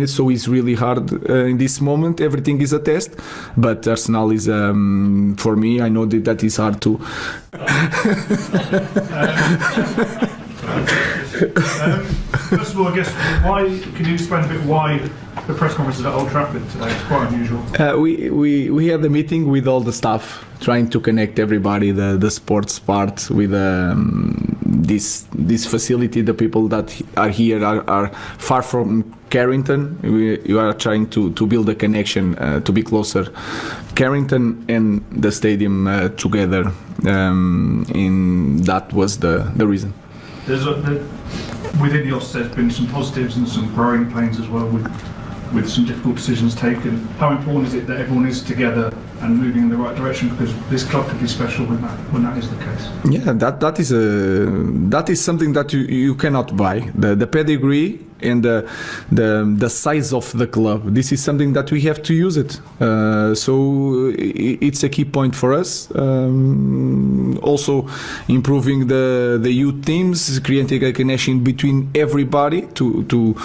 So it's really hard in this moment. Everything is a test, but Arsenal is, for me, I know that is hard too. First of all, I guess, can you explain a bit why the press conference is at Old Trafford today? It's quite unusual. We had a meeting with all the staff, trying to connect everybody, the sports part with this facility. The people that are here are far from Carrington. We are trying to build a connection to be closer. Carrington and the stadium together, and that was the reason. Within Ineos, there's been some positives and some growing pains as well with some difficult decisions taken. How important is it that everyone is together and moving in the right direction? Because this club could be special when that is the case. Yeah, that is something that you cannot buy. The pedigree and the size of the club. This is something that we have to use it. So it's a key point for us. Also improving the youth teams, creating a connection between everybody to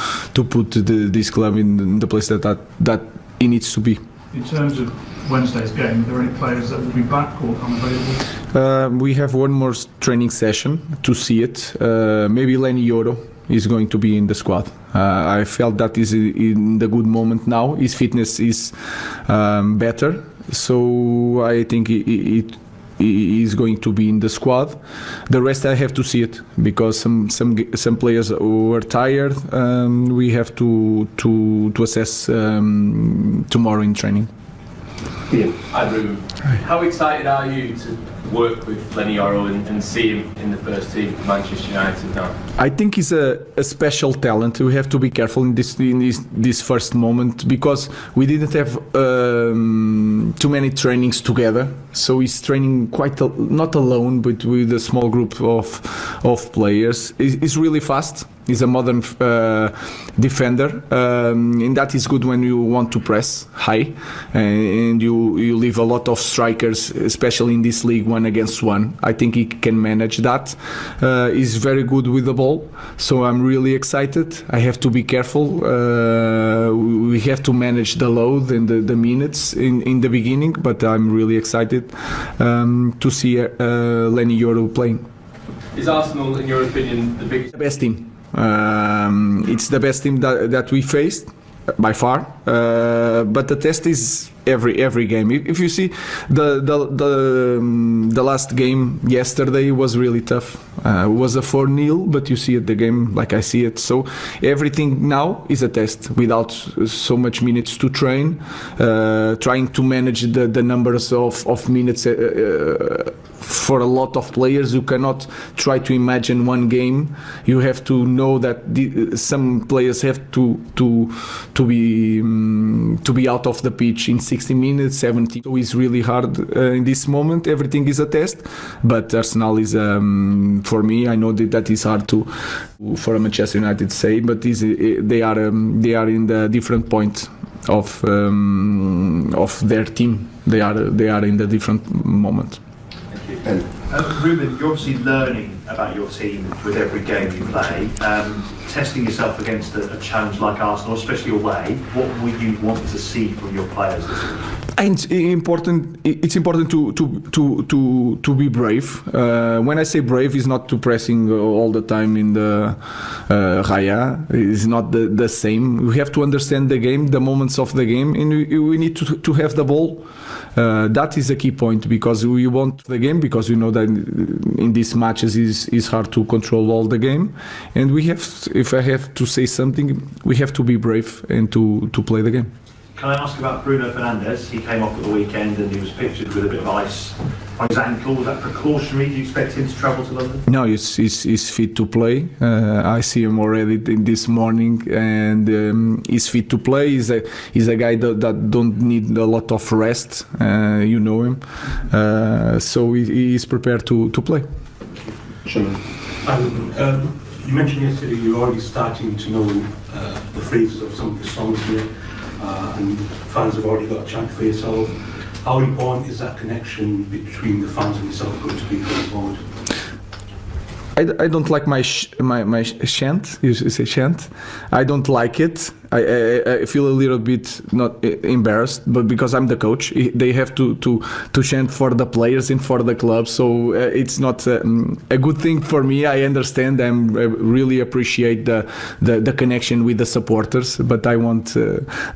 put this club in the place that it needs to be. In terms of Wednesday's game, are there any players that will be back or unavailable? We have one more training session to see it. Maybe Lenny Yoro is going to be in the squad. I felt that is in the good moment now. His fitness is better, so I think he is going to be in the squad. The rest I have to see it, because some players were tired. We have to assess tomorrow in training. Yeah. Hi Ruben. How excited are you to work with Lenny Yoro and see him in the first team for Manchester United now? I think he's a special talent. We have to be careful in this first moment, because we didn't have too many trainings together. So he's training not alone, but with a small group of players. He's really fast. He's a modern defender, and that is good when you want to press high, and you leave a lot of strikers, especially in this league, 1-against-1. I think he can manage that. He's very good with the ball, so I'm really excited. I have to be careful. We have to manage the load and the minutes in the beginning, but I'm really excited to see Lenny Yoro playing. Is Arsenal, in your opinion, the best team? It's the best team that we faced by far, but the test is every game. If you see the last game yesterday was really tough. It was a 4-0, but you see it, the game like I see it. So everything now is a test, without so much minutes to train, trying to manage the numbers of minutes for a lot of players. You cannot try to imagine one game. You have to know that some players have to be out of the pitch in 60 minutes, 70. So it's really hard in this moment. Everything is a test, but Arsenal is, for me, I know that is hard for a Manchester United to say, but they are in the different point of their team. They are in the different moment. Ruben, you're obviously learning about your team with every game you play. Testing yourself against a challenge like Arsenal, especially away, what would you want to see from your players this week? It's important to be brave. When I say brave, it's not to pressing all the time in the raya. It's not the same. We have to understand the game, the moments of the game, and we need to have the ball. That is a key point, because we want the game, because we know that in these matches is hard to control all the game, and we have, if I have to say something, we have to be brave and to play the game. Can I ask about Bruno Fernandes? He came off at the weekend and he was pictured with a bit of ice on his ankle. Was that precautionary? Do you expect him to travel to London? No, he's fit to play. I see him already this morning, and he's fit to play. He's a guy that don't need a lot of rest. You know him, so he is prepared to play. Sure. You mentioned yesterday you're already starting to know the phrases of some of the songs here, and fans have already got a chant for yourself. How important is that connection between the fans and yourself going to be going forward? I don't like my chant. You say chant. I don't like it. I feel a little bit not embarrassed, but because I'm the coach, they have to chant for the players and for the club. So it's not a good thing for me. I understand. I really appreciate the connection with the supporters, but I want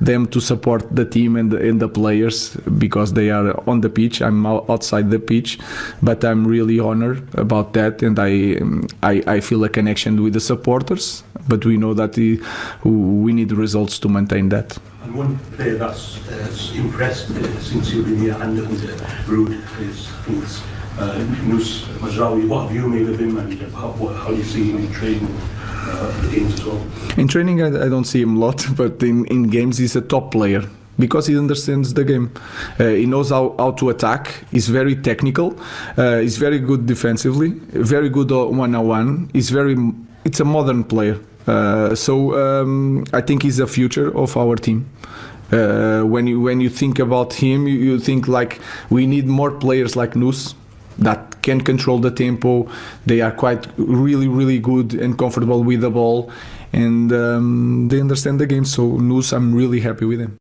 them to support the team and the players because they are on the pitch. I'm outside the pitch, but I'm really honored about that, and I feel a connection with the supporters. But we know that we need results to maintain that. And one player that's impressed since you've been here and Ruud is Nus Mazraoui. What have you made of him, and how do you see him in training the games as well? In training, I don't see him a lot, but in games he's a top player because he understands the game. He knows how to attack. He's very technical. He's very good defensively. Very good one-on-one. It's a modern player. So I think he's the future of our team. When you think about him, you think like we need more players like Nus that can control the tempo. They are quite really good and comfortable with the ball, and they understand the game. So Nus, I'm really happy with him.